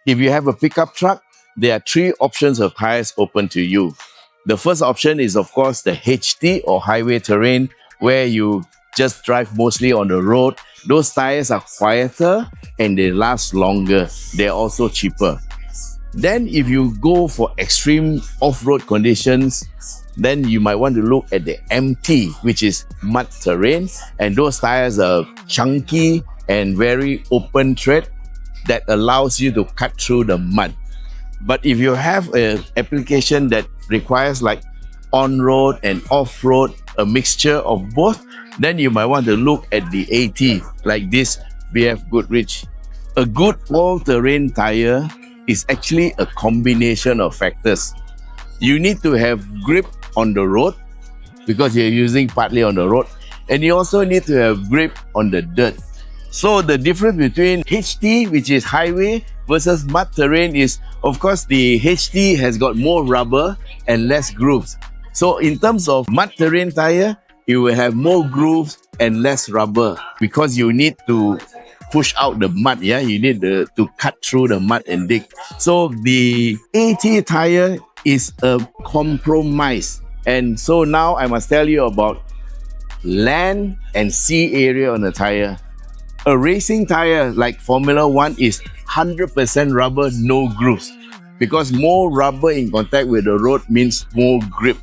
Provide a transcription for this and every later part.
If you have a pickup truck, there are three options of tires open to you. The first option is, of course, the HT or highway terrain, where you just drive mostly on the road. Those tires are quieter and they last longer. They're also cheaper. Then if you go for extreme off-road conditions, then you might want to look at the MT, which is mud terrain. And those tires are chunky and very open tread that allows you to cut through the mud. But if you have an application that requires like on-road and off-road, a mixture of both, then you might want to look at the AT, like this BF Goodrich. A good all-terrain tire is actually a combination of factors. You need to have grip on the road because you're using partly on the road, and you also need to have grip on the dirt. So the difference between HT, which is highway, versus mud terrain is, of course, the HT has got more rubber and less grooves. So in terms of mud terrain tire, you will have more grooves and less rubber because you need to push out the mud, yeah? You need to cut through the mud and dig. So the AT tire is a compromise. And so now I must tell you about land and sea area on the tire. A racing tire like Formula 1 is 100% rubber, no grooves. Because more rubber in contact with the road means more grip.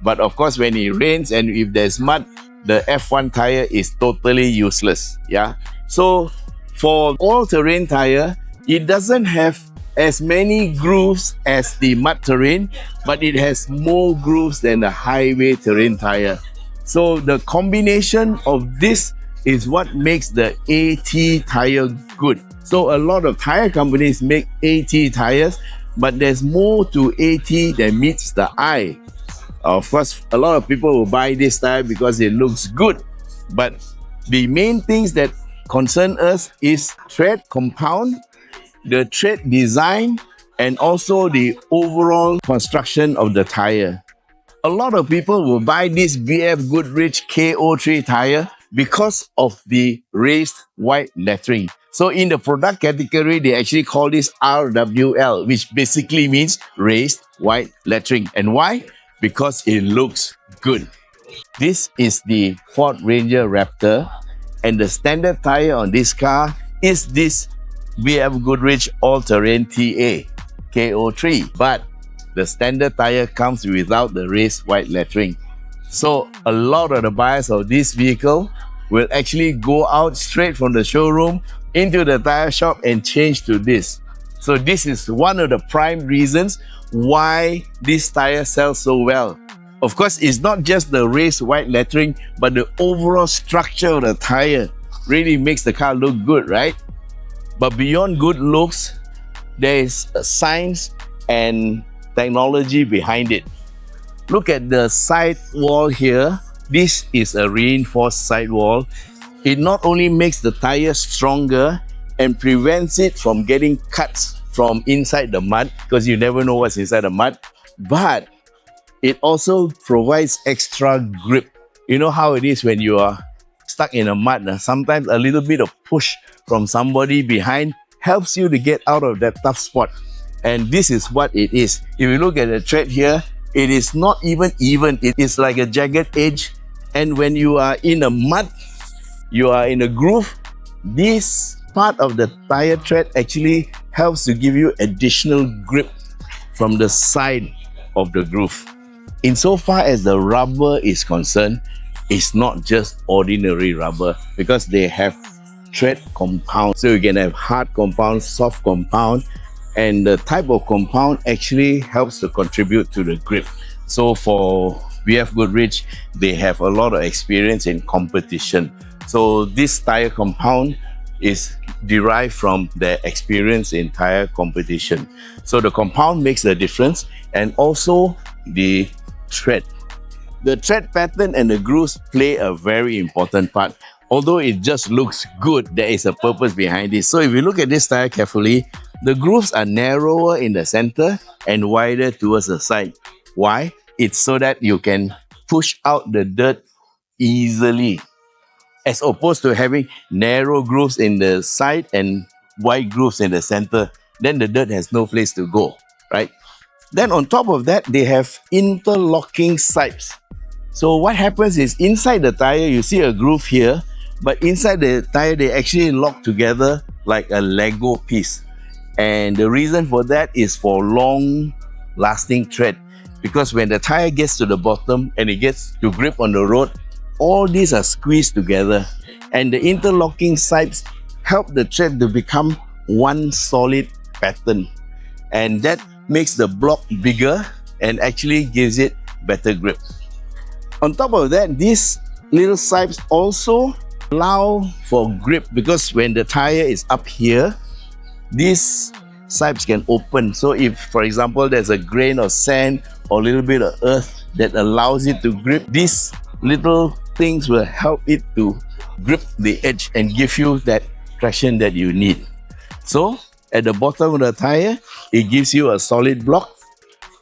But of course, when it rains and if there's mud, the F1 tire is totally useless. Yeah. So for all-terrain tire, it doesn't have as many grooves as the mud terrain, but it has more grooves than the highway terrain tire. So the combination of this is what makes the AT tire good. So a lot of tire companies make AT tires, but there's more to AT than meets the eye. Of course, a lot of people will buy this tire because it looks good, but the main things that concern us is tread compound, the tread design, and also the overall construction of the tire. A lot of people will buy this BF Goodrich KO3 tire because of the raised white lettering. So in the product category, they actually call this RWL, which basically means raised white lettering. And why? Because it looks good. This is the Ford Ranger Raptor, and the standard tire on this car is this BF Goodrich All-Terrain TA KO3. But the standard tire comes without the raised white lettering. So a lot of the buyers of this vehicle will actually go out straight from the showroom into the tire shop and change to this. So this is one of the prime reasons why this tire sells so well. Of course, it's not just the raised white lettering, but the overall structure of the tire really makes the car look good, right? But beyond good looks, there is a science and technology behind it. Look at the side wall here. This is a reinforced sidewall. It not only makes the tire stronger and prevents it from getting cuts from inside the mud, because you never know what's inside the mud, but it also provides extra grip. You know how it is when you are stuck in a mud. Sometimes a little bit of push from somebody behind helps you to get out of that tough spot. And this is what it is. If you look at the tread here, it is not even. It is like a jagged edge. And when you are in a mud, you are in a groove, this part of the tire tread actually helps to give you additional grip from the side of the groove. Insofar as the rubber is concerned, it's not just ordinary rubber because they have tread compound. So you can have hard compound, soft compound, and the type of compound actually helps to contribute to the grip. So for BF Goodrich, they have a lot of experience in competition. So this tire compound is derived from their experience in tire competition. So the compound makes a difference, and also the tread. The tread pattern and the grooves play a very important part. Although it just looks good, there is a purpose behind it. So if you look at this tire carefully, the grooves are narrower in the center and wider towards the side. Why? It's so that you can push out the dirt easily, as opposed to having narrow grooves in the side and wide grooves in the center. then the dirt has no place to go, right? Then on top of that, they have interlocking sipes. So what happens is inside the tire, you see a groove here, but inside the tire, they actually lock together like a Lego piece. And the reason for that is for long lasting tread. Because when the tire gets to the bottom and it gets to grip on the road, all these are squeezed together. And the interlocking sipes help the tread to become one solid pattern. And that makes the block bigger and actually gives it better grip. On top of that, these little sipes also allow for grip, because when the tire is up here, these sipes can open. So if, for example, there's a grain of sand or a little bit of earth that allows it to grip, these little things will help it to grip the edge and give you that traction that you need. So at the bottom of the tire, it gives you a solid block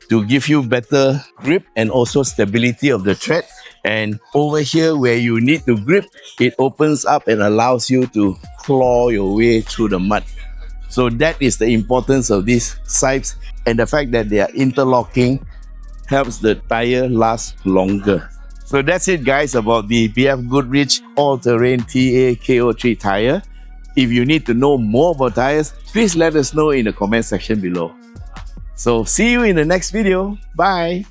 to give you better grip and also stability of the tread. And over here where you need to grip, it opens up and allows you to claw your way through the mud. So that is the importance of these sipes, and the fact that they are interlocking helps the tire last longer. So that's it guys about the BF Goodrich All-Terrain TA KO3 tire. If you need to know more about tires, please let us know in the comment section below. So see you in the next video. Bye.